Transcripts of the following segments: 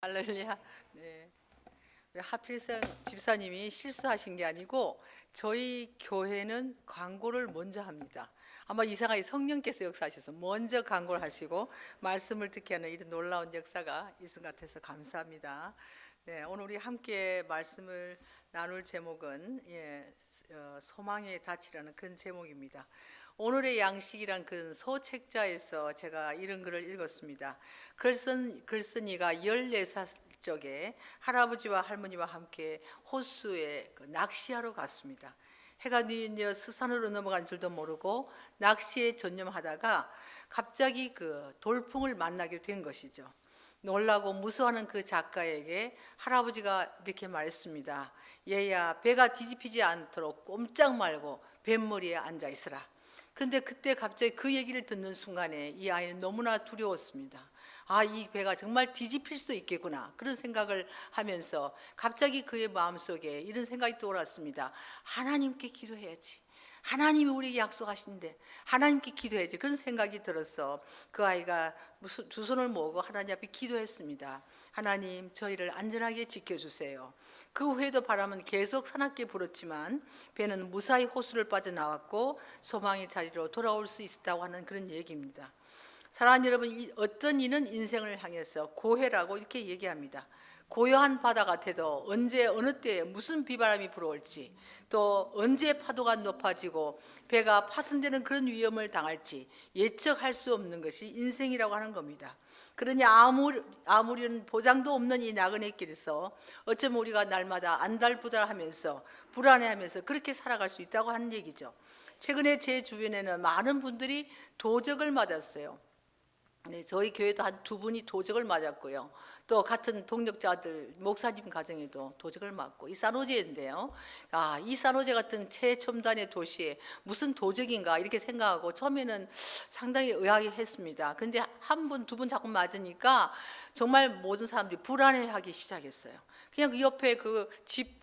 할렐루야. 네. 하필상 집사님이 실수하신 게 아니고 저희 교회는 광고를 먼저 합니다. 아마 이상하게 성령께서 역사하셔서 먼저 광고를 하시고 말씀을 듣게 하는 이런 놀라운 역사가 있은 것 같아서 감사합니다. 네, 오늘 우리 함께 말씀을 나눌 제목은 소망의 닻이라는 큰 제목입니다. 오늘의 양식이란 그 소책자에서 제가 이런 글을 읽었습니다. 글쓴이가 14살 적에 할아버지와 할머니와 함께 호수에 낚시하러 갔습니다. 해가 늦어 스산으로 넘어간 줄도 모르고 낚시에 전념하다가 갑자기 그 돌풍을 만나게 된 것이죠. 놀라고 무서워하는 그 작가에게 할아버지가 이렇게 말했습니다. 얘야, 배가 뒤집히지 않도록 꼼짝 말고 뱃머리에 앉아 있으라. 그런데 그때 갑자기 그 얘기를 듣는 순간에 이 아이는 너무나 두려웠습니다. 아, 이 배가 정말 뒤집힐 수도 있겠구나, 그런 생각을 하면서 갑자기 그의 마음속에 이런 생각이 떠올랐습니다. 하나님께 기도해야지. 하나님이 우리에게 약속하신데 하나님께 기도해야지. 그런 생각이 들어서 그 아이가 두 손을 모으고 하나님 앞에 기도했습니다. 하나님, 저희를 안전하게 지켜주세요. 그 후에도 바람은 계속 사납게 불었지만 배는 무사히 호수를 빠져나왔고 소망의 자리로 돌아올 수 있었다고 하는 그런 얘기입니다. 사랑하는 여러분, 어떤 이는 인생을 향해서 고해라고 이렇게 얘기합니다. 고요한 바다 같아도 언제 어느 때에 무슨 비바람이 불어올지, 또 언제 파도가 높아지고 배가 파손되는 그런 위험을 당할지 예측할 수 없는 것이 인생이라고 하는 겁니다. 그러니 아무런 보장도 없는 이 나그네 길에서 어쩌면 우리가 날마다 안달부달하면서 불안해하면서 그렇게 살아갈 수 있다고 하는 얘기죠. 최근에 제 주변에는 많은 분들이 도적을 맞았어요. 네, 저희 교회도 한 2분이 도적을 맞았고요. 또 같은 동력자들 목사님 가정에도 도적을 맞고, 이 산호제인데요. 이 산호제 같은 최첨단의 도시에 무슨 도적인가 이렇게 생각하고 처음에는 상당히 의아해했습니다. 근데 한 분, 2분 자꾸 맞으니까 정말 모든 사람들이 불안해하기 시작했어요. 그냥 그 옆에 그 집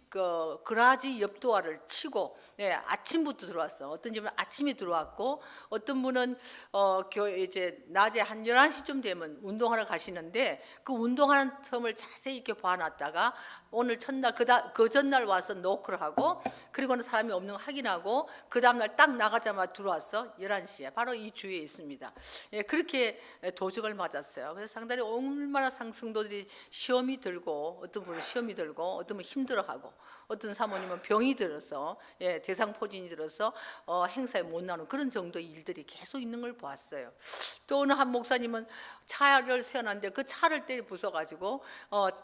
그라지 옆도화를 치고, 아침부터 들어왔어. 어떤 집은 아침에 들어왔고, 어떤 분은 교회 이제 낮에 한 11시쯤 되면 운동하러 가시는데 그 운동하는 틈을 자세히 이렇게 봐놨다가 오늘 첫날 그 전날 와서 노크를 하고, 그리고는 사람이 없는 거 확인하고 그 다음날 딱 나가자마자 들어왔어. 11시에 바로 이 주위에 있습니다. 그렇게 도적을 맞았어요. 그래서 상당히 얼마나 성도들이 시험이 들고, 어떤 분은 시험이 들고, 어떤 분은 힘들어하고, 어떤 사모님은 병이 들어서 대상포진이 들어서 행사에 못 나오는 그런 정도의 일들이 계속 있는 걸 보았어요. 또 어느 한 목사님은 차를 세워놨는데 그 차를 때려 부숴가지고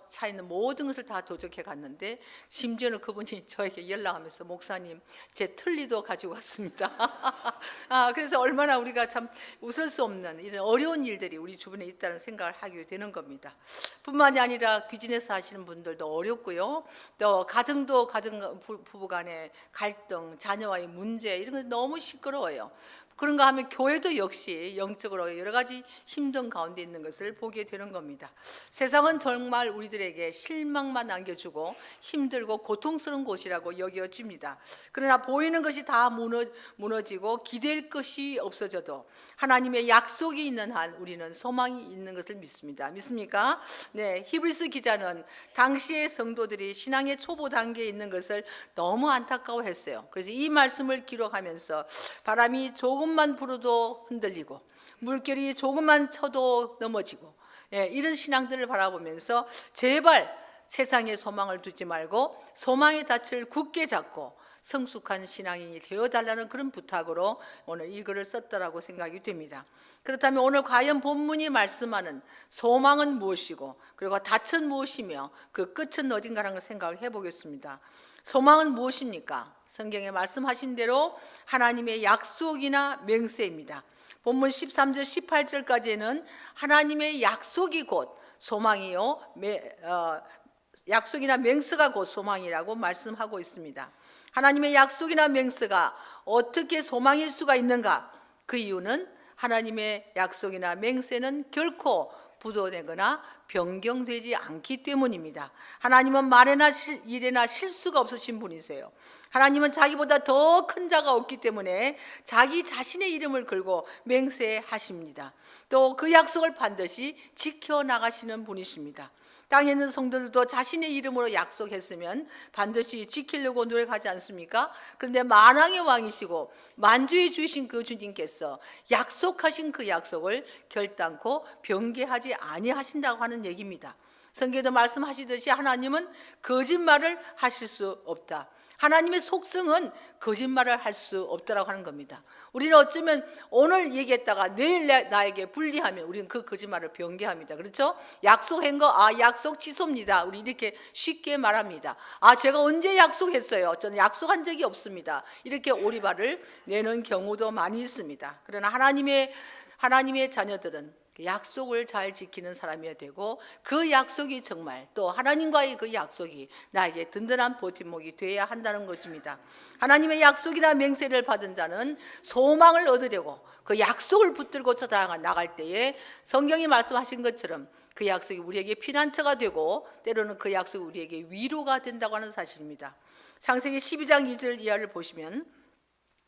차에 있는 모든 것을 다 도적해 갔는데, 심지어는 그분이 저에게 연락하면서 목사님, 제 틀니도 가지고 왔습니다. 그래서 얼마나 우리가 참 웃을 수 없는 이런 어려운 일들이 우리 주변에 있다는 생각을 하게 되는 겁니다. 뿐만이 아니라 비즈니스 하시는 분들도 어렵고요. 또 가정 부부 간의 갈등, 자녀와의 문제, 이런 거 너무 시끄러워요. 그런가 하면 교회도 역시 영적으로 여러 가지 힘든 가운데 있는 것을 보게 되는 겁니다. 세상은 정말 우리들에게 실망만 안겨주고 힘들고 고통스러운 곳이라고 여겨집니다. 그러나 보이는 것이 다 무너지고 기댈 것이 없어져도 하나님의 약속이 있는 한 우리는 소망이 있는 것을 믿습니다. 믿습니까? 네, 히브리서 기자는 당시의 성도들이 신앙의 초보 단계에 있는 것을 너무 안타까워했어요. 그래서 이 말씀을 기록하면서 바람이 조금만 불어도 흔들리고 물결이 조금만 쳐도 넘어지고, 이런 신앙들을 바라보면서 제발 세상에 소망을 두지 말고 소망의 닻을 굳게 잡고 성숙한 신앙인이 되어달라는 그런 부탁으로 오늘 이 글을 썼다라고 생각이 됩니다. 그렇다면 오늘 과연 본문이 말씀하는 소망은 무엇이고, 그리고 닻은 무엇이며 그 끝은 어딘가라는 걸 생각을 해보겠습니다. 소망은 무엇입니까? 성경에 말씀하신 대로 하나님의 약속이나 맹세입니다. 본문 13절 18절까지는 하나님의 약속이 곧 소망이요, 약속이나 맹세가 곧 소망이라고 말씀하고 있습니다. 하나님의 약속이나 맹세가 어떻게 소망일 수가 있는가? 그 이유는 하나님의 약속이나 맹세는 결코 부도되거나 변경되지 않기 때문입니다. 하나님은 말에나 일에나 실수가 없으신 분이세요. 하나님은 자기보다 더 큰 자가 없기 때문에 자기 자신의 이름을 걸고 맹세하십니다. 또 그 약속을 반드시 지켜나가시는 분이십니다. 땅에 있는 성도들도 자신의 이름으로 약속했으면 반드시 지키려고 노력하지 않습니까? 그런데 만왕의 왕이시고 만주의 주이신 그 주님께서 약속하신 그 약속을 결단코 변개하지 아니하신다고 하는 얘기입니다. 성경에도 말씀하시듯이 하나님은 거짓말을 하실 수 없다. 하나님의 속성은 거짓말을 할 수 없다라고 하는 겁니다. 우리는 어쩌면 오늘 얘기했다가 내일 나에게 불리하면 우리는 그 거짓말을 변개합니다. 그렇죠? 약속한 거 약속 취소입니다. 우리 이렇게 쉽게 말합니다. 제가 언제 약속했어요? 저는 약속한 적이 없습니다. 이렇게 오리발을 내는 경우도 많이 있습니다. 그러나 하나님의 자녀들은 약속을 잘 지키는 사람이어야 되고, 그 약속이 정말 또 하나님과의 그 약속이 나에게 든든한 버팀목이 되어야 한다는 것입니다. 하나님의 약속이나 맹세를 받은 자는 소망을 얻으려고 그 약속을 붙들고 나갈 때에 성경이 말씀하신 것처럼 그 약속이 우리에게 피난처가 되고, 때로는 그 약속이 우리에게 위로가 된다고 하는 사실입니다. 창세기 12장 2절 이하를 보시면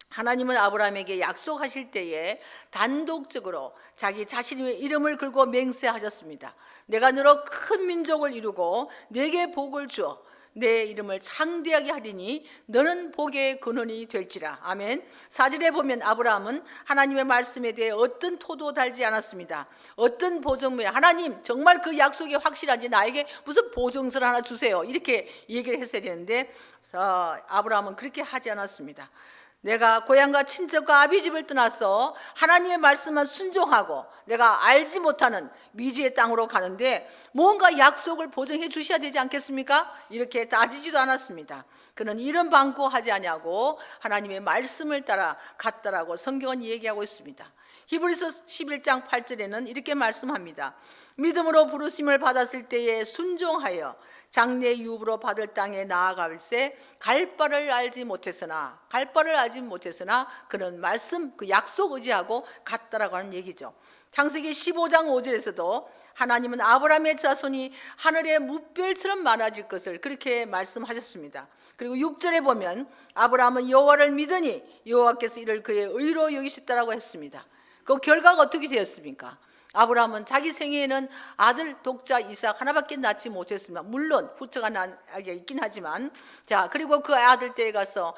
하나님은 아브라함에게 약속하실 때에 단독적으로 자기 자신의 이름을 걸고 맹세하셨습니다. 내가 너로 큰 민족을 이루고 내게 복을 주어 내 이름을 창대하게 하리니 너는 복의 근원이 될지라. 아멘. 4절에 보면 아브라함은 하나님의 말씀에 대해 어떤 토도 달지 않았습니다. 어떤 보증물, 하나님 정말 그 약속이 확실한지 나에게 무슨 보증서를 하나 주세요, 이렇게 얘기를 했어야 되는데 아브라함은 그렇게 하지 않았습니다. 내가 고향과 친척과 아비집을 떠나서 하나님의 말씀만 순종하고 내가 알지 못하는 미지의 땅으로 가는데 뭔가 약속을 보증해 주셔야 되지 않겠습니까? 이렇게 따지지도 않았습니다. 그는 이런 방구하지 아니하고 하나님의 말씀을 따라 갔다라고 성경은 얘기하고 있습니다. 히브리서 11장 8절에는 이렇게 말씀합니다. 믿음으로 부르심을 받았을 때에 순종하여 장래 유업으로 받을 땅에 나아갈새 갈 바를 알지 못했으나 그는 말씀 그 약속 의지하고 갔다라고 하는 얘기죠. 창세기 15장 5절에서도 하나님은 아브라함의 자손이 하늘의 무별처럼 많아질 것을 그렇게 말씀하셨습니다. 그리고 6절에 보면 아브라함은 여호와를 믿으니 여호와께서 이를 그의 의로 여기셨다라고 했습니다. 그 결과가 어떻게 되었습니까? 아브라함은 자기 생애에는 아들 독자 이삭 하나밖에 낳지 못했습니다. 물론 후처가 난 아기가 있긴 하지만, 그리고 그 아들 때에 가서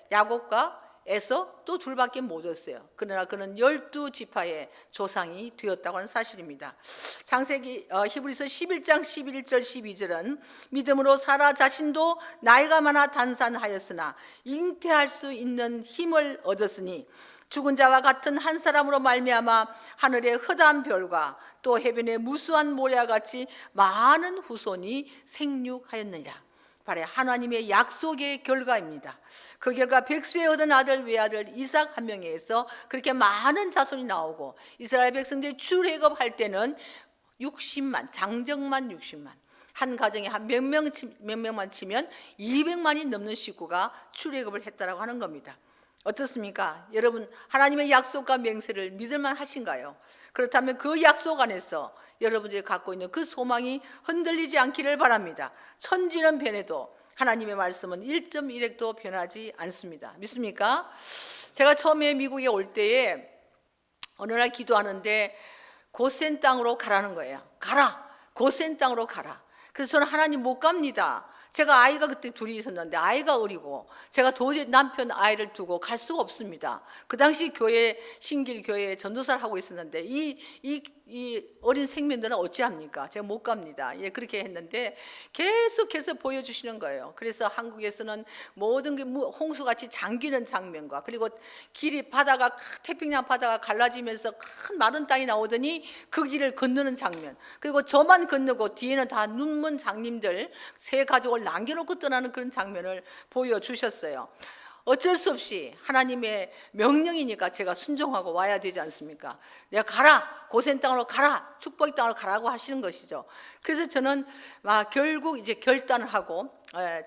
야곱과 에서 또 둘밖에 못 얻었어요. 그러나 그는 12지파의 조상이 되었다고 하는 사실입니다. 창세기 히브리서 11장 11절 12절은 믿음으로 사라 자신도 나이가 많아 단산하였으나 잉태할 수 있는 힘을 얻었으니 죽은 자와 같은 한 사람으로 말미암아 하늘의 허다한 별과 또 해변의 무수한 모래와 같이 많은 후손이 생육하였느니라. 바로 하나님의 약속의 결과입니다. 그 결과 백수에 얻은 아들 외아들 이삭 한 명에서 그렇게 많은 자손이 나오고, 이스라엘 백성들이 출애굽할 때는 60만, 장정만 60만, 한 가정에 한 몇 명만 치면 200만이 넘는 식구가 출애굽을 했다라고 하는 겁니다. 어떻습니까? 여러분, 하나님의 약속과 맹세를 믿을만 하신가요? 그렇다면 그 약속 안에서 여러분들이 갖고 있는 그 소망이 흔들리지 않기를 바랍니다. 천지는 변해도 하나님의 말씀은 1.1핵도 변하지 않습니다. 믿습니까? 제가 처음에 미국에 올 때에 어느 날 기도하는데 고센 땅으로 가라는 거예요. 가라! 고센 땅으로 가라. 그래서 저는 하나님 못 갑니다. 제가 아이가 그때 둘이 있었는데 아이가 어리고 제가 도저히 남편 아이를 두고 갈 수가 없습니다. 그 당시 신길 교회에 전도사를 하고 있었는데 이 어린 생명들은 어찌합니까? 제가 못 갑니다. 그렇게 했는데 계속해서 보여주시는 거예요. 그래서 한국에서는 모든 게 홍수같이 잠기는 장면과, 그리고 길이 태평양 바다가 갈라지면서 큰 마른 땅이 나오더니 그 길을 건너는 장면, 그리고 저만 건너고 뒤에는 다 눈먼 장님들 세 가족을 남겨놓고 떠나는 그런 장면을 보여주셨어요. 어쩔 수 없이 하나님의 명령이니까 제가 순종하고 와야 되지 않습니까? 내가 가라, 고센 땅으로 가라, 축복의 땅으로 가라고 하시는 것이죠. 그래서 저는 결국 이제 결단을 하고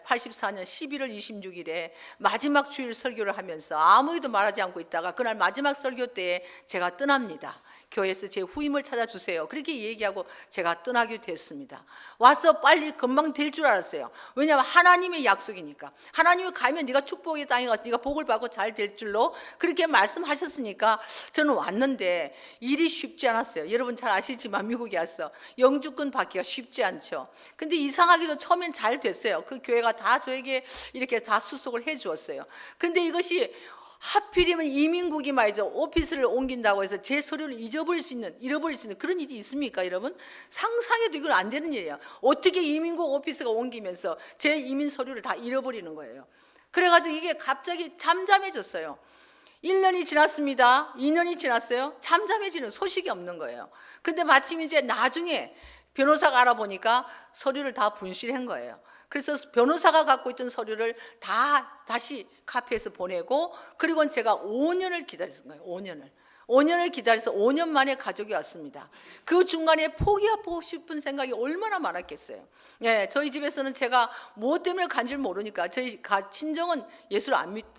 84년 11월 26일에 마지막 주일 설교를 하면서 아무에도 말하지 않고 있다가 그날 마지막 설교 때에 제가 떠납니다. 교회에서 제 후임을 찾아주세요. 그렇게 얘기하고 제가 떠나게 됐습니다. 와서 빨리 금방 될 줄 알았어요. 왜냐하면 하나님의 약속이니까. 하나님이 가면 네가 축복의 땅에 가서 네가 복을 받고 잘 될 줄로 그렇게 말씀하셨으니까 저는 왔는데 일이 쉽지 않았어요. 여러분 잘 아시지만 미국에 와서 영주권 받기가 쉽지 않죠. 근데 이상하게도 처음엔 잘 됐어요. 그 교회가 다 저에게 이렇게 다 수속을 해 주었어요. 근데 이것이 하필이면 이민국이 말이죠. 오피스를 옮긴다고 해서 제 서류를 잃어버릴 수 있는 그런 일이 있습니까, 여러분? 상상해도 이건 안 되는 일이에요. 어떻게 이민국 오피스가 옮기면서 제 이민 서류를 다 잃어버리는 거예요. 그래가지고 이게 갑자기 잠잠해졌어요. 1년이 지났습니다. 2년이 지났어요. 잠잠해지는 소식이 없는 거예요. 근데 마침 이제 나중에 변호사가 알아보니까 서류를 다 분실한 거예요. 그래서 변호사가 갖고 있던 서류를 다 다시 카피해서 보내고, 그리고 제가 5년을 기다렸던 거예요. 5년을 기다려서 5년 만에 가족이 왔습니다. 그 중간에 포기하고 싶은 생각이 얼마나 많았겠어요. 예, 저희 집에서는 제가 무엇 때문에 간 줄 모르니까 저희 친정은 예수를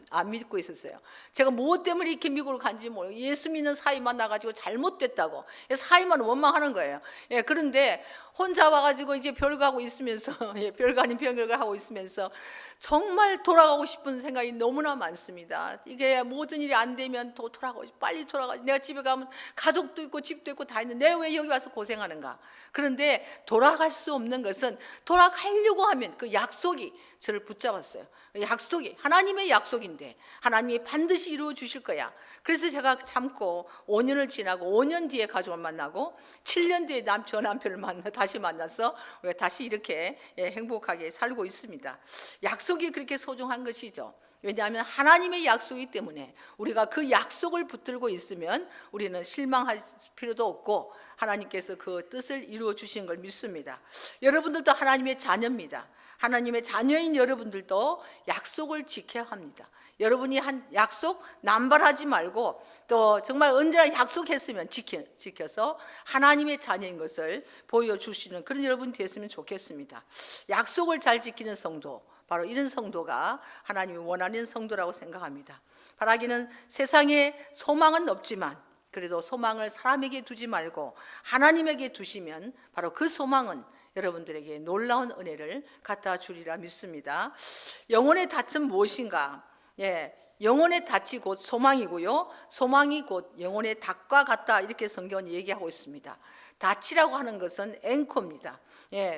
안 믿고 있었어요. 제가 무엇 때문에 이렇게 미국으로 간지 모르고 예수 믿는 사이 만나가지고 잘못됐다고 사이만 원망하는 거예요. 예, 그런데 혼자 와가지고 이제 별거하고 있으면서 별거 아닌 별걸 하고 있으면서 정말 돌아가고 싶은 생각이 너무나 많습니다. 이게 모든 일이 안 되면 또 돌아가고 빨리 돌아가고, 내가 집에 가면 가족도 있고 집도 있고 다 있는데 내가 왜 여기 와서 고생하는가. 그런데 돌아갈 수 없는 것은 돌아가려고 하면 그 약속이 저를 붙잡았어요. 약속이 하나님의 약속인데 하나님이 반드시 이루어 주실 거야. 그래서 제가 참고 5년을 지나고 5년 뒤에 가족을 만나고 7년 뒤에 저 남편을 다시 만나서 우리가 다시 이렇게 행복하게 살고 있습니다. 약속이 그렇게 소중한 것이죠. 왜냐하면 하나님의 약속이기 때문에 우리가 그 약속을 붙들고 있으면 우리는 실망할 필요도 없고 하나님께서 그 뜻을 이루어 주신 걸 믿습니다. 여러분들도 하나님의 자녀입니다. 하나님의 자녀인 여러분들도 약속을 지켜야 합니다. 여러분이 한 약속 남발하지 말고 또 정말 언제나 약속했으면 지켜서 하나님의 자녀인 것을 보여주시는 그런 여러분이 됐으면 좋겠습니다. 약속을 잘 지키는 성도, 바로 이런 성도가 하나님이 원하는 성도라고 생각합니다. 바라기는 세상에 소망은 없지만 그래도 소망을 사람에게 두지 말고 하나님에게 두시면 바로 그 소망은 여러분들에게 놀라운 은혜를 갖다 주리라 믿습니다. 영혼의 닻은 무엇인가? 영혼의 닻이 곧 소망이고요. 소망이 곧 영혼의 닻과 같다. 이렇게 성경은 얘기하고 있습니다. 닻이라고 하는 것은 앵커입니다.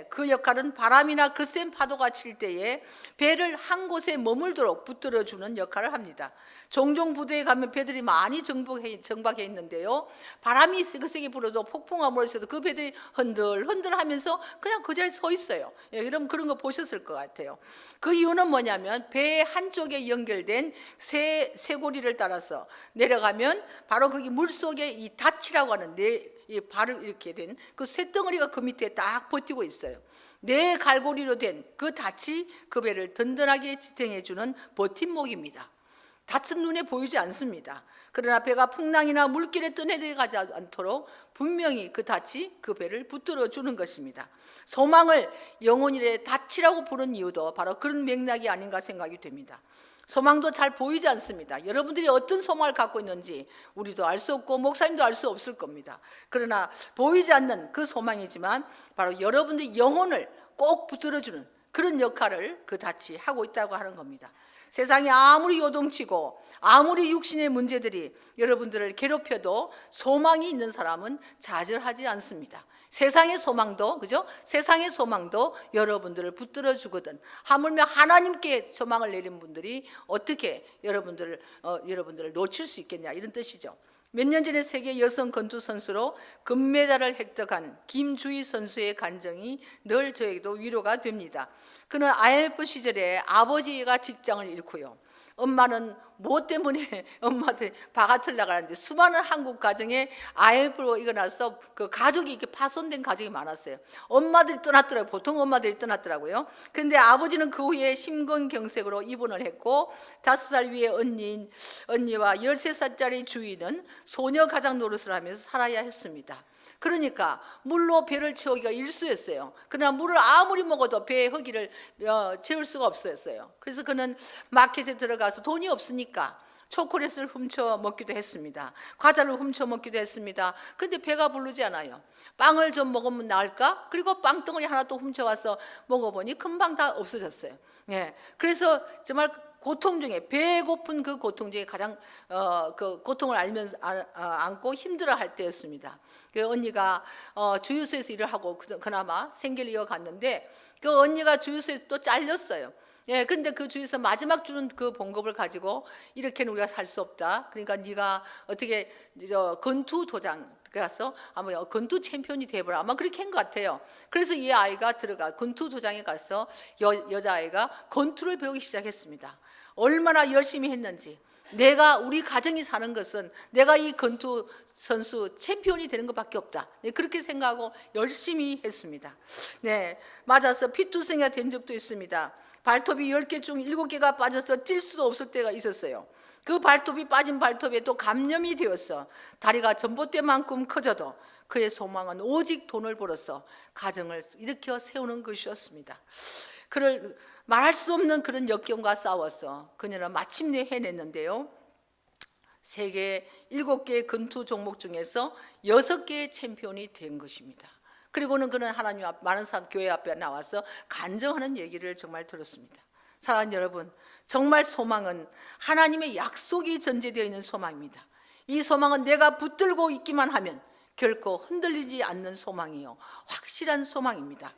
그 역할은 바람이나 거센 파도가 칠 때에 배를 한 곳에 머물도록 붙들어주는 역할을 합니다. 종종 부대에 가면 배들이 많이 정박해 있는데요. 바람이 세게 불어도 폭풍과 몰아쳐도 그 배들이 흔들흔들 하면서 그냥 그 자리에 서 있어요. 여러분 그런 거 보셨을 것 같아요. 그 이유는 뭐냐면 배 한쪽에 연결된 쇠고리를 따라서 내려가면 바로 거기 물속에 이 닻이라고 하는 이 발을 이렇게 된 그 쇳덩어리가 그 밑에 딱 버티고 있어요. 네 갈고리로 된 그 닻이 그 배를 든든하게 지탱해주는 버팀목입니다. 닻은 눈에 보이지 않습니다. 그러나 배가 풍랑이나 물길에 떠내려가지 않도록 분명히 그 닻이 그 배를 붙들어 주는 것입니다. 소망을 영혼일의 닻이라고 부른 이유도 바로 그런 맥락이 아닌가 생각이 됩니다. 소망도 잘 보이지 않습니다. 여러분들이 어떤 소망을 갖고 있는지 우리도 알 수 없고 목사님도 알 수 없을 겁니다. 그러나 보이지 않는 그 소망이지만 바로 여러분들의 영혼을 꼭 붙들어주는 그런 역할을 그 닻이 하고 있다고 하는 겁니다. 세상이 아무리 요동치고 아무리 육신의 문제들이 여러분들을 괴롭혀도 소망이 있는 사람은 좌절하지 않습니다. 세상의 소망도, 그죠? 세상의 소망도 여러분들을 붙들어 주거든. 하물며 하나님께 소망을 내린 분들이 어떻게 여러분들을 놓칠 수 있겠냐, 이런 뜻이죠. 몇 년 전에 세계 여성 권투 선수로 금메달을 획득한 김주희 선수의 간증이 늘 저에게도 위로가 됩니다. 그는 IMF 시절에 아버지가 직장을 잃고요. 엄마는 뭐 때문에 엄마한테 바가틀 나가는지 수많은 한국 가정에 IMF로 일어나서 그 가족이 이렇게 파손된 가족이 많았어요. 엄마들이 떠났더라고요. 보통 엄마들이 떠났더라고요. 그런데 아버지는 그 후에 심근경색으로 입원을 했고 5살 위의 언니와 13살짜리 주인은 소녀 가장 노릇을 하면서 살아야 했습니다. 그러니까 물로 배를 채우기가 일쑤였어요. 그러나 물을 아무리 먹어도 배의 허기를 채울 수가 없었어요. 그래서 그는 마켓에 들어가서 돈이 없으니까 초콜릿을 훔쳐 먹기도 했습니다. 과자를 훔쳐 먹기도 했습니다. 근데 배가 부르지 않아요. 빵을 좀 먹으면 나을까? 그리고 빵덩어리 하나 또 훔쳐와서 먹어보니 금방 다 없어졌어요. 예, 그래서 정말 고통 중에, 배고픈 그 고통 중에 가장 그 고통을 알면서 안고 힘들어할 때였습니다. 그 언니가 주유소에서 일을 하고 그나마 생계를 이어갔는데, 그 언니가 주유소에서 또 잘렸어요. 예, 근데 그 주유소 마지막 주는 그 봉급을 가지고 이렇게는 우리가 살 수 없다. 그러니까 네가 어떻게 건투 도장 가서 아마 건투 챔피언이 돼보라, 아마 그렇게 한 것 같아요. 그래서 이 아이가 건투 도장에 가서 여자아이가 건투를 배우기 시작했습니다. 얼마나 열심히 했는지, 우리 가정이 사는 것은 내가 이 건투 선수 챔피언이 되는 것밖에 없다, 그렇게 생각하고 열심히 했습니다. 네, 맞아서 피투성이가 된 적도 있습니다. 발톱이 10개 중 7개가 빠져서 뛸 수도 없을 때가 있었어요. 그 발톱이 빠진 발톱에 또 감염이 되어서 다리가 전봇대만큼 커져도 그의 소망은 오직 돈을 벌어서 가정을 일으켜 세우는 것이었습니다. 그를 말할 수 없는 그런 역경과 싸워서 그녀는 마침내 해냈는데요, 세계 7개의 건투 종목 중에서 6개의 챔피언이 된 것입니다. 그리고는 그는 하나님 앞, 많은 사람 교회 앞에 나와서 간증하는 얘기를 정말 들었습니다. 사랑하는 여러분, 정말 소망은 하나님의 약속이 전제되어 있는 소망입니다. 이 소망은 내가 붙들고 있기만 하면 결코 흔들리지 않는 소망이요, 확실한 소망입니다.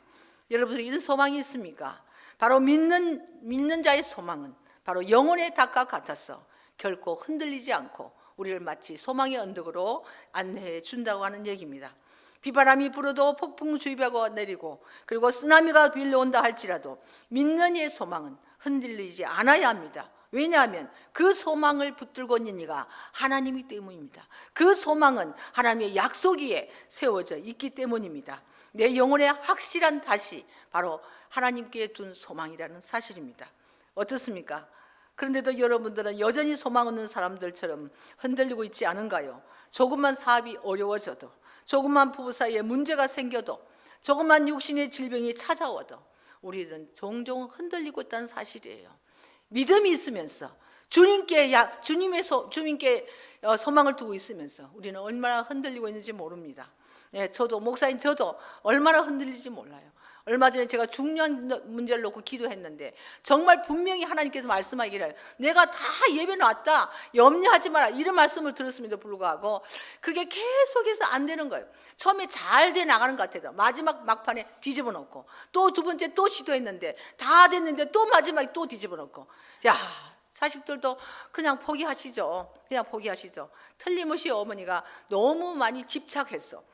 여러분들 이런 소망이 있습니까? 바로 믿는 자의 소망은 바로 영혼의 닭과 같아서 결코 흔들리지 않고 우리를 마치 소망의 언덕으로 안내해 준다고 하는 얘기입니다. 비바람이 불어도 폭풍 주의보가 내리고 그리고 쓰나미가 빌려온다 할지라도 믿는 이의 소망은 흔들리지 않아야 합니다. 왜냐하면 그 소망을 붙들고 있는 이가 하나님이기 때문입니다. 그 소망은 하나님의 약속 위에 세워져 있기 때문입니다. 내 영혼의 확실한 다시 바로 하나님께 둔 소망이라는 사실입니다. 어떻습니까? 그런데도 여러분들은 여전히 소망 없는 사람들처럼 흔들리고 있지 않은가요? 조금만 사업이 어려워져도, 조금만 부부 사이에 문제가 생겨도, 조금만 육신의 질병이 찾아와도 우리는 종종 흔들리고 있다는 사실이에요. 믿음이 있으면서 주님께 소망을 두고 있으면서 우리는 얼마나 흔들리고 있는지 모릅니다. 저도 목사인 저도 얼마나 흔들리지 몰라요. 얼마 전에 제가 중요한 문제를 놓고 기도했는데 정말 분명히 하나님께서 말씀하기를 내가 다 예배 놨다, 염려하지 마라, 이런 말씀을 들었음에도 불구하고 그게 계속해서 안 되는 거예요. 처음에 잘 돼 나가는 것 같아요. 마지막 막판에 뒤집어 놓고 또 두 번째 또 시도했는데 다 됐는데 또 마지막에 또 뒤집어 놓고, 야, 자식들도 그냥 포기하시죠. 그냥 포기하시죠. 틀림없이 어머니가 너무 많이 집착해서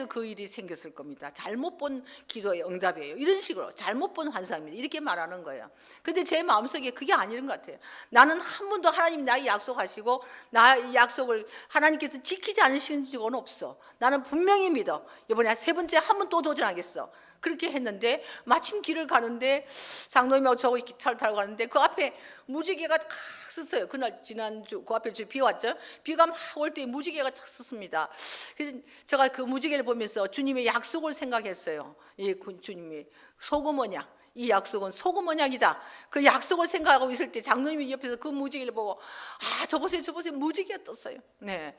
그 일이 생겼을 겁니다. 잘못 본 기도의 응답이에요. 이런 식으로 잘못 본 환상입니다. 이렇게 말하는 거예요. 그런데 제 마음속에 그게 아닌 것 같아요. 나는 한 번도 하나님이 나의 약속하시고 나의 약속을 하나님께서 지키지 않으신 적은 없어. 나는 분명히 믿어. 이번에 3번째 한 번 또 도전하겠어. 그렇게 했는데 마침 길을 가는데 장로님하고 저하고 기차를 타고 가는데 그 앞에 무지개가 탁 섰어요. 그날 지난주 그 앞에 비 왔죠. 비가 막 올 때 무지개가 탁 섰습니다. 그래서 제가 그 무지개를 보면서 주님의 약속을 생각했어요. 이 주님이 소금 언약, 이 약속은 소금 언약이다. 그 약속을 생각하고 있을 때 장로님이 옆에서 그 무지개를 보고 저 보세요 무지개가 떴어요. 네,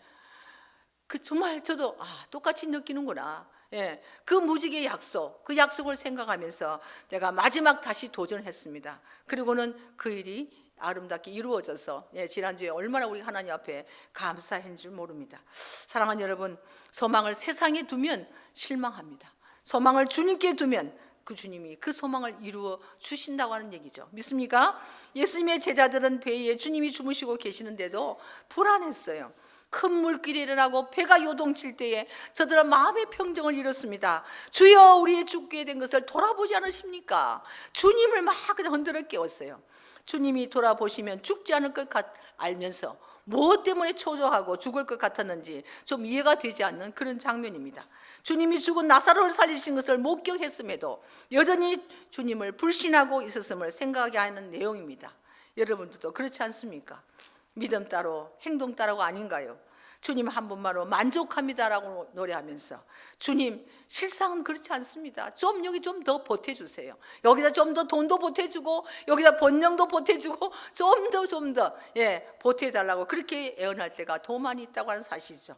그 정말 저도 똑같이 느끼는구나. 예, 그 무지개의 약속, 그 약속을 생각하면서 내가 마지막 다시 도전했습니다. 그리고는 그 일이 아름답게 이루어져서 지난주에 얼마나 우리 하나님 앞에 감사한 줄 모릅니다. 사랑하는 여러분, 소망을 세상에 두면 실망합니다. 소망을 주님께 두면 그 주님이 그 소망을 이루어 주신다고 하는 얘기죠. 믿습니까? 예수님의 제자들은 배에 주님이 주무시고 계시는데도 불안했어요. 큰 물길이 일어나고 배가 요동칠 때에 저들은 마음의 평정을 잃었습니다. 주여, 우리의 죽게 된 것을 돌아보지 않으십니까? 주님을 막 그냥 흔들어 깨웠어요. 주님이 돌아보시면 죽지 않을 것 알면서 무엇 때문에 초조하고 죽을 것 같았는지 좀 이해가 되지 않는 그런 장면입니다. 주님이 죽은 나사로를 살리신 것을 목격했음에도 여전히 주님을 불신하고 있었음을 생각하게 하는 내용입니다. 여러분들도 그렇지 않습니까? 믿음 따로 행동 따로가 아닌가요? 주님 한 분만으로 만족합니다라고 노래하면서 주님 실상은 그렇지 않습니다. 좀 여기 좀 더 보태주세요. 여기다 좀 더 돈도 보태주고 여기다 번영도 보태주고 좀 더 보태달라고 그렇게 애원할 때가 더 많이 있다고 하는 사실이죠.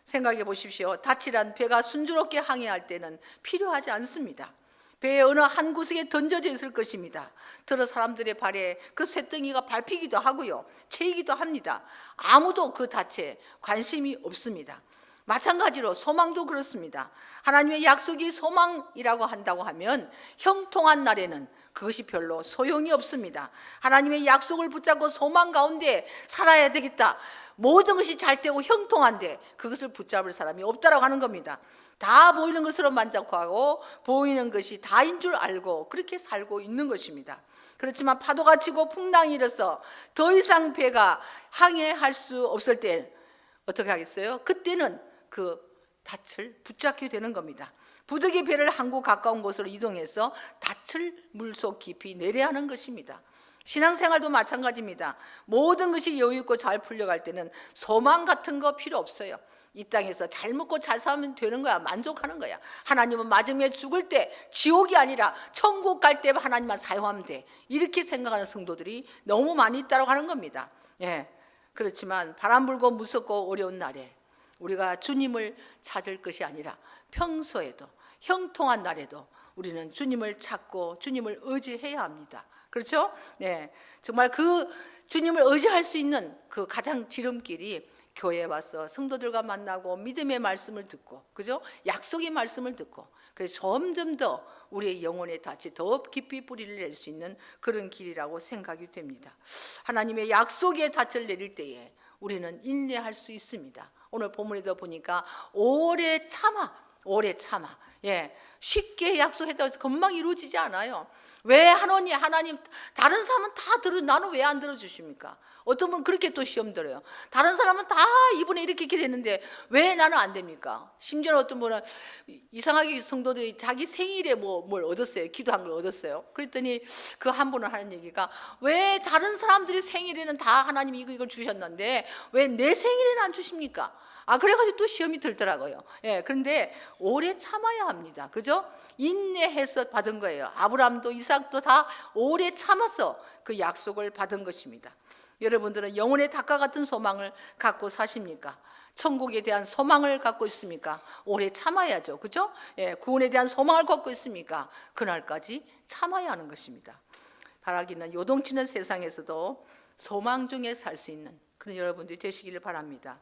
생각해 보십시오. 닻이란 배가 순조롭게 항해할 때는 필요하지 않습니다. 배의 어느 한 구석에 던져져 있을 것입니다. 들어 사람들의 발에 그 쇳덩이가 밟히기도 하고요, 채이기도 합니다. 아무도 그 닻에 관심이 없습니다. 마찬가지로 소망도 그렇습니다. 하나님의 약속이 소망이라고 한다고 하면 형통한 날에는 그것이 별로 소용이 없습니다. 하나님의 약속을 붙잡고 소망 가운데 살아야 되겠다, 모든 것이 잘 되고 형통한데 그것을 붙잡을 사람이 없다라고 하는 겁니다. 다 보이는 것으로 만족하고 보이는 것이 다인 줄 알고 그렇게 살고 있는 것입니다. 그렇지만 파도가 치고 풍랑이 일어서 더 이상 배가 항해할 수 없을 때 어떻게 하겠어요? 그때는 그 닻을 붙잡게 되는 겁니다. 부득이 배를 항구 가까운 곳으로 이동해서 닻을 물속 깊이 내려야 하는 것입니다. 신앙생활도 마찬가지입니다. 모든 것이 여유 있고 잘 풀려갈 때는 소망 같은 거 필요 없어요. 이 땅에서 잘 먹고 잘 살면 되는 거야. 만족하는 거야. 하나님은 마지막에 죽을 때 지옥이 아니라 천국 갈 때 하나님만 사용하면 돼, 이렇게 생각하는 성도들이 너무 많이 있다고 하는 겁니다. 그렇지만 바람 불고 무섭고 어려운 날에 우리가 주님을 찾을 것이 아니라 평소에도 형통한 날에도 우리는 주님을 찾고 주님을 의지해야 합니다. 그렇죠? 정말 그 주님을 의지할 수 있는 그 가장 지름길이 교회에 와서 성도들과 만나고 믿음의 말씀을 듣고, 그죠? 약속의 말씀을 듣고, 그래서 점점 더 우리의 영혼의 닻이 더 깊이 뿌리를 낼 수 있는 그런 길이라고 생각이 됩니다. 하나님의 약속의 닻을 내릴 때에 우리는 인내할 수 있습니다. 오늘 본문에도 보니까 오래 참아. 쉽게 약속했다고 해서 금방 이루어지지 않아요. 왜 하나님 다른 사람은 다 들어, 나는 왜 안 들어주십니까? 어떤 분은 그렇게 또 시험 들어요. 다른 사람은 다 이번에 이렇게 됐는데 왜 나는 안 됩니까? 심지어 어떤 분은 이상하게 성도들이 자기 생일에 뭘 얻었어요. 기도한 걸 얻었어요. 그랬더니 그 한 분은 하는 얘기가, 왜 다른 사람들이 생일에는 다 하나님이 이걸 주셨는데 왜 내 생일에는 안 주십니까? 그래가지고 또 시험이 들더라고요. 그런데 오래 참아야 합니다. 그죠? 인내해서 받은 거예요. 아브라함도 이삭도 다 오래 참아서 그 약속을 받은 것입니다. 여러분들은 영혼의 닭과 같은 소망을 갖고 사십니까? 천국에 대한 소망을 갖고 있습니까? 오래 참아야죠. 그죠? 구원에 대한 소망을 갖고 있습니까? 그날까지 참아야 하는 것입니다. 바라기는 요동치는 세상에서도 소망 중에 살 수 있는 그런 여러분들이 되시기를 바랍니다.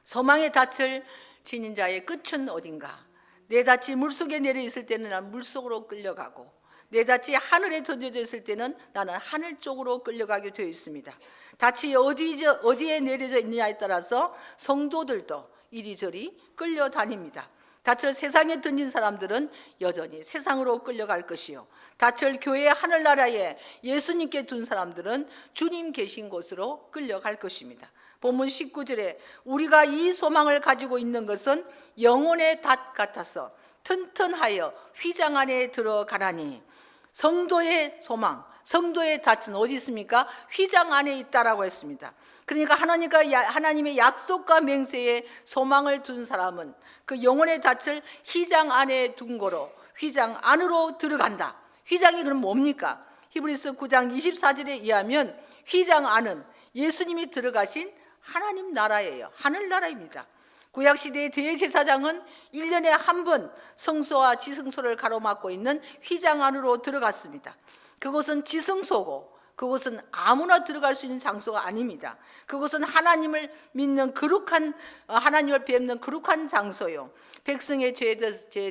소망의 닻을 지닌 자의 끝은 어딘가? 내 닻이 물속에 내려 있을 때는 나는 물속으로 끌려가고, 내 닻이 하늘에 던져져 있을 때는 나는 하늘 쪽으로 끌려가게 되어 있습니다. 닻이 어디에 내려져 있느냐에 따라서 성도들도 이리저리 끌려다닙니다. 닻을 세상에 던진 사람들은 여전히 세상으로 끌려갈 것이요, 닻을 교회의 하늘나라에 예수님께 둔 사람들은 주님 계신 곳으로 끌려갈 것입니다. 본문 19절에 우리가 이 소망을 가지고 있는 것은 영혼의 닷 같아서 튼튼하여 휘장 안에 들어가나니, 성도의 소망, 성도의 닷은 어디 있습니까? 휘장 안에 있다라고 했습니다. 그러니까 하나님의 약속과 맹세에 소망을 둔 사람은 그 영혼의 닷을 휘장 안에 둔 거로 휘장 안으로 들어간다. 휘장이 그럼 뭡니까? 히브리서 9장 24절에 의하면 휘장 안은 예수님이 들어가신 하나님 나라예요. 하늘나라입니다. 구약시대의 대제사장은 1년에 한 번 성소와 지성소를 가로막고 있는 휘장 안으로 들어갔습니다. 그곳은 지성소고 그곳은 아무나 들어갈 수 있는 장소가 아닙니다. 그곳은 하나님을 믿는 하나님을 뵙는 거룩한 장소요, 백성의 죄에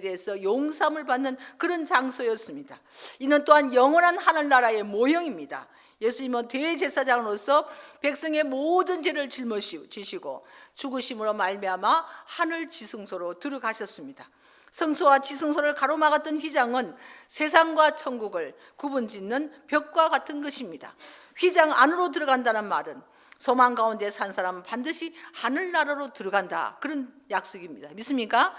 대해서 용서함을 받는 그런 장소였습니다. 이는 또한 영원한 하늘나라의 모형입니다. 예수님은 대제사장으로서 백성의 모든 죄를 짊어지시고 죽으심으로 말미암아 하늘 지성소로 들어가셨습니다. 성소와 지성소를 가로막았던 휘장은 세상과 천국을 구분짓는 벽과 같은 것입니다. 휘장 안으로 들어간다는 말은 소망 가운데 산 사람은 반드시 하늘나라로 들어간다, 그런 약속입니다. 믿습니까?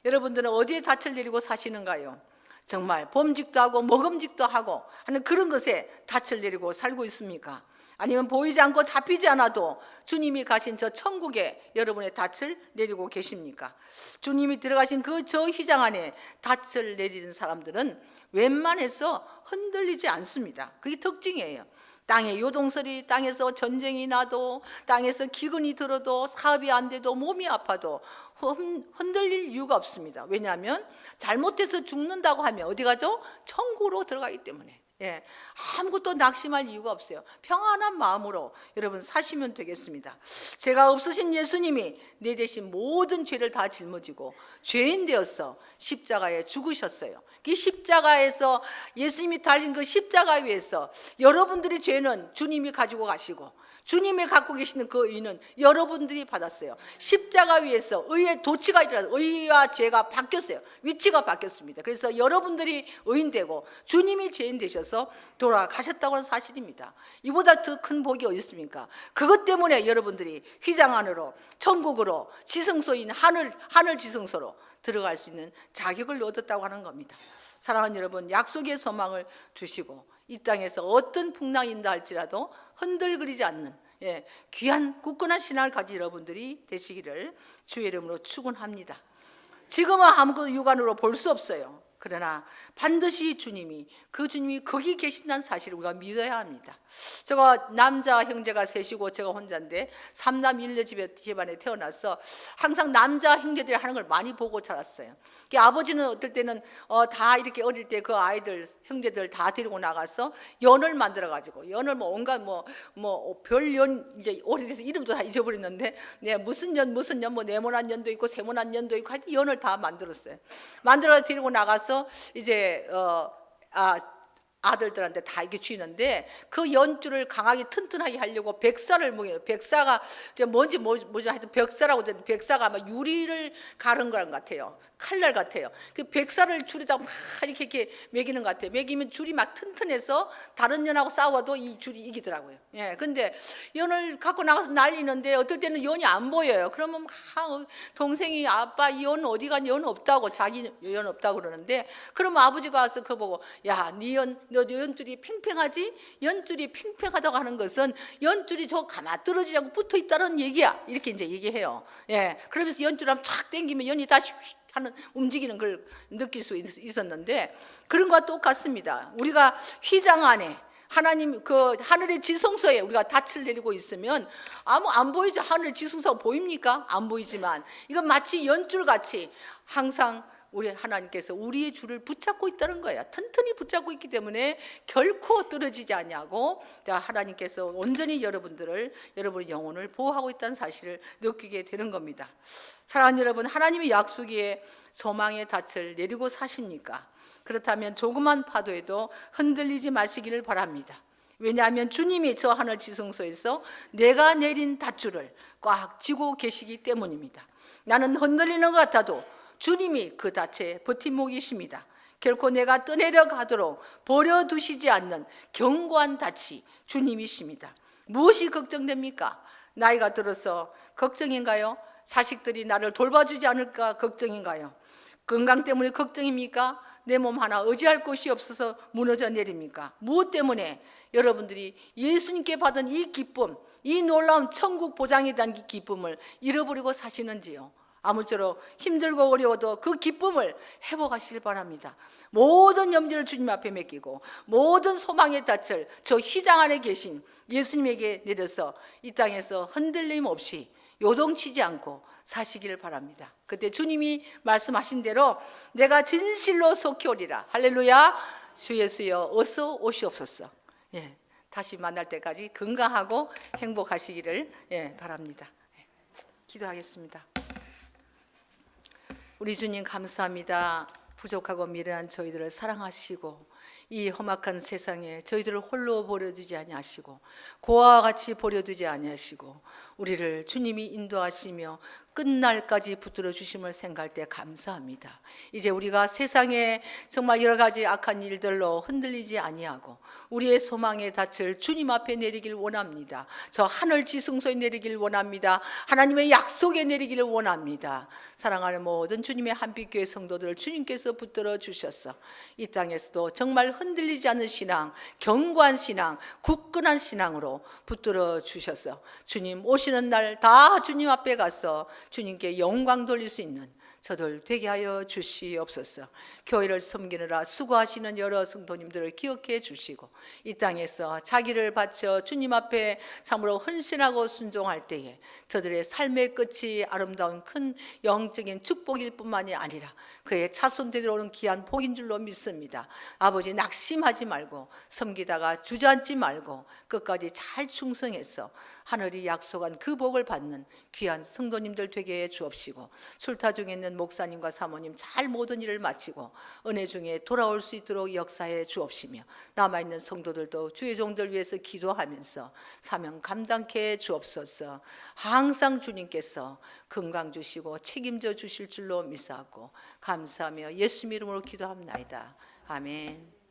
여러분들은 어디에 닻을 내리고 사시는가요? 정말 범직도 하고 먹음직도 하고 하는 그런 것에 닻을 내리고 살고 있습니까? 아니면 보이지 않고 잡히지 않아도 주님이 가신 저 천국에 여러분의 닻을 내리고 계십니까? 주님이 들어가신 그 저 휘장 안에 닻을 내리는 사람들은 웬만해서 흔들리지 않습니다. 그게 특징이에요. 땅에 요동설이, 땅에서 전쟁이 나도, 땅에서 기근이 들어도, 사업이 안 돼도, 몸이 아파도 흔들릴 이유가 없습니다. 왜냐하면 잘못해서 죽는다고 하면 어디 가죠? 천국으로 들어가기 때문에. 아무것도 낙심할 이유가 없어요. 평안한 마음으로 여러분 사시면 되겠습니다. 죄가 없으신 예수님이 내 대신 모든 죄를 다 짊어지고 죄인 되어서 십자가에 죽으셨어요. 그 십자가에서 예수님이 달린 그 십자가 위에서 여러분들의 죄는 주님이 가지고 가시고 주님이 갖고 계시는 그 의는 여러분들이 받았어요. 십자가 위에서 의의 도치가 일어나서 의와 죄가 바뀌었어요. 위치가 바뀌었습니다. 그래서 여러분들이 의인 되고 주님이 죄인 되셔서 돌아가셨다고 하는 사실입니다. 이보다 더 큰 복이 어디 있습니까? 그것 때문에 여러분들이 휘장 안으로, 천국으로, 지성소인 하늘 지성소로 들어갈 수 있는 자격을 얻었다고 하는 겁니다. 사랑하는 여러분, 약속의 소망을 두시고 이 땅에서 어떤 풍랑이 인다 할지라도 흔들거리지 않는 귀한 굳건한 신앙을 가진 여러분들이 되시기를 주의 이름으로 축원합니다. 지금은 아무것도 육안으로 볼 수 없어요. 그러나 반드시 주님이 거기 계신다는 사실을 우리가 믿어야 합니다. 제가 남자 형제가 셋이고 제가 혼자인데 삼남 일녀 집안에 태어나서 항상 남자 형제들이 하는 걸 많이 보고 자랐어요. 아버지는 어떨 때는 다 이렇게 어릴 때 그 아이들 형제들 다 데리고 나가서 연을 만들어 가지고 연을 온갖 별연 이제 오래돼서 이름도 다 잊어버렸는데 무슨 연 네모난 연도 있고 세모난 연도 있고 하여튼 연을 다 만들었어요. 만들어 데리고 나가서 이제 아들들한테 다 이게 쥐는데 그 연줄을 강하게 튼튼하게 하려고 백사를 먹여요. 백사가 뭔지 뭐죠? 하여튼 벽사라고 되는 백사가 아마 유리를 가른 것 같아요. 칼날 같아요. 그 백사를 줄에다 막 이렇게 매기는 것 같아요. 매기면 줄이 막 튼튼해서 다른 연하고 싸워도 이 줄이 이기더라고요. 근데 연을 갖고 나가서 날리는데 어떨 때는 연이 안 보여요. 그러면 막 동생이 아빠 이 연 어디 간 연 없다고 자기 연 없다고 그러는데 그러면 아버지가 와서 그거 보고 야, 너 연줄이 팽팽하지? 연줄이 팽팽하다고 하는 것은 연줄이 저 가만 떨어지지 않고 붙어 있다는 얘기야. 이렇게 이제 얘기해요. 그러면서 연줄 한번 착 당기면 연이 다시 휙 하는 움직이는 걸 느낄 수 있었는데 그런 것과 똑같습니다. 우리가 휘장 안에 하나님 그 하늘의 지성소에 우리가 닻을 내리고 있으면 안 보이죠? 하늘의 지성소가 보입니까? 안 보이지만 이건 마치 연줄 같이 항상 우리 하나님께서 우리의 줄을 붙잡고 있다는 거예요. 튼튼히 붙잡고 있기 때문에 결코 떨어지지 않냐고 하나님께서 온전히 여러분의 영혼을 보호하고 있다는 사실을 느끼게 되는 겁니다. 사랑하는 여러분, 하나님의 약속에 소망의 닻을 내리고 사십니까? 그렇다면 조그만 파도에도 흔들리지 마시기를 바랍니다. 왜냐하면 주님이 저 하늘 지성소에서 내가 내린 밧줄을 꽉 쥐고 계시기 때문입니다. 나는 흔들리는 것 같아도 주님이 그 닻에 버팀목이십니다. 결코 내가 떠내려 가도록 버려두시지 않는 견고한 닻이 주님이십니다. 무엇이 걱정됩니까? 나이가 들어서 걱정인가요? 자식들이 나를 돌봐주지 않을까 걱정인가요? 건강 때문에 걱정입니까? 내 몸 하나 의지할 곳이 없어서 무너져 내립니까? 무엇 때문에 여러분들이 예수님께 받은 이 기쁨, 이 놀라운 천국 보장에 대한 기쁨을 잃어버리고 사시는지요? 아무쪼록 힘들고 어려워도 그 기쁨을 회복하시길 바랍니다. 모든 염려를 주님 앞에 맡기고 모든 소망의 닻을 저 휘장 안에 계신 예수님에게 내려서 이 땅에서 흔들림 없이 요동치지 않고 사시기를 바랍니다. 그때 주님이 말씀하신 대로 내가 진실로 속히 오리라. 할렐루야. 주 예수여 어서 오시옵소서. 다시 만날 때까지 건강하고 행복하시기를 바랍니다. 기도하겠습니다. 우리 주님 감사합니다. 부족하고 미련한 저희들을 사랑하시고 이 험악한 세상에 저희들을 홀로 버려두지 아니하시고 고아와 같이 버려두지 아니하시고 우리를 주님이 인도하시며 끝날까지 붙들어 주심을 생각할 때 감사합니다. 이제 우리가 세상에 정말 여러 가지 악한 일들로 흔들리지 아니하고 우리의 소망의 닻을 주님 앞에 내리길 원합니다. 저 하늘 지성소에 내리길 원합니다. 하나님의 약속에 내리기를 원합니다. 사랑하는 모든 주님의 한빛교회 성도들을 주님께서 붙들어 주셔서 이 땅에서도 정말 흔들리지 않는 신앙, 견고한 신앙, 굳건한 신앙으로 붙들어 주셔서 주님 오시는 날 다 주님 앞에 가서 주님께 영광 돌릴 수 있는 저들 되게 하여 주시옵소서. 교회를 섬기느라 수고하시는 여러 성도님들을 기억해 주시고 이 땅에서 자기를 바쳐 주님 앞에 참으로 헌신하고 순종할 때에 저들의 삶의 끝이 아름다운 큰 영적인 축복일 뿐만이 아니라 그의 자손되도록 오는 귀한 복인 줄로 믿습니다. 아버지 낙심하지 말고 섬기다가 주저앉지 말고 끝까지 잘 충성해서 하늘이 약속한 그 복을 받는 귀한 성도님들 되게 해 주옵시고 출타 중에 있는 목사님과 사모님 잘 모든 일을 마치고 은혜 중에 돌아올 수 있도록 역사해 주옵시며 남아있는 성도들도 주의 종들 위해서 기도하면서 사명 감당케 해 주옵소서. 항상 주님께서 건강 주시고 책임져 주실 줄로 믿사옵고 감사하며 예수 이름으로 기도합나이다. 아멘.